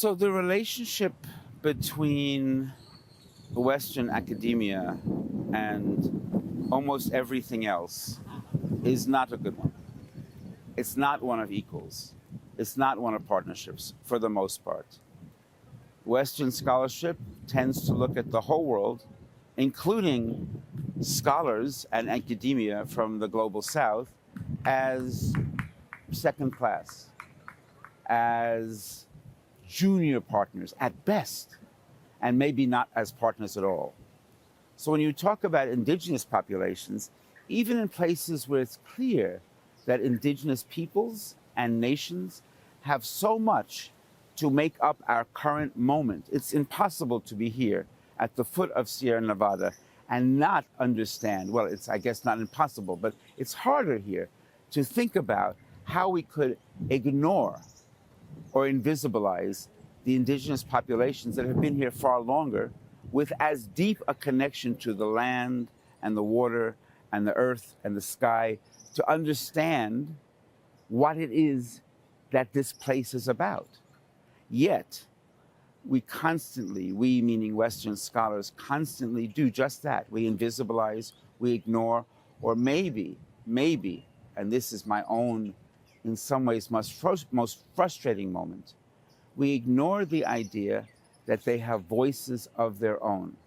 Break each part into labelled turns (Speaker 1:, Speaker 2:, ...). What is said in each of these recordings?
Speaker 1: So the relationship between Western academia and almost everything else is not a good one. It's not one of equals. It's not one of partnerships for the most part. Western scholarship tends to look at the whole world, including scholars and academia from the global south, as second class, as junior partners at best, and maybe not as partners at all. So when you talk about indigenous populations, even in places where it's clear that indigenous peoples and nations have so much to make up our current moment, it's impossible to be here at the foot of Sierra Nevada and not understand, well, it's, I guess, not impossible, but it's harder here to think about how we could ignore or invisibilize the indigenous populations that have been here far longer with as deep a connection to the land and the water and the earth and the sky to understand what it is that this place is about. Yet, we constantly, we meaning Western scholars, constantly do just that. We invisibilize, we ignore, or maybe, and this is my own, in some ways, most frustrating moment, we ignore the idea that they have voices of their own.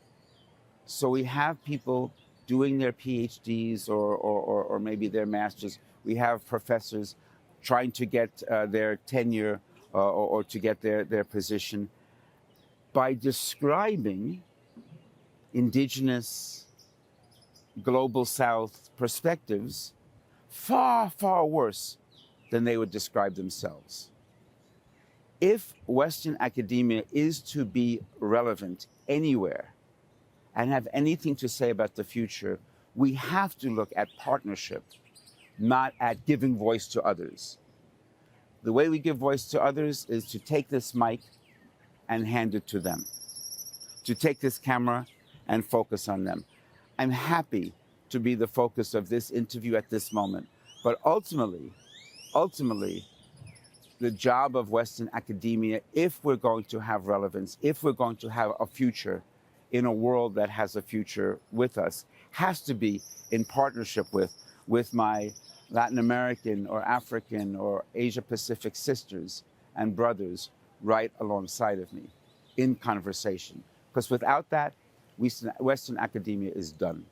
Speaker 1: So we have people doing their PhDs or maybe their masters. We have professors trying to get their tenure or to get their position by describing indigenous global South perspectives far, far worse than they would describe themselves. If Western academia is to be relevant anywhere and have anything to say about the future, we have to look at partnership, not at giving voice to others. The way we give voice to others is to take this mic and hand it to them, to take this camera and focus on them. I'm happy to be the focus of this interview at this moment, but ultimately, the job of Western academia, if we're going to have relevance, if we're going to have a future in a world that has a future with us, has to be in partnership with my Latin American or African or Asia Pacific sisters and brothers right alongside of me in conversation. Because without that, Western academia is done.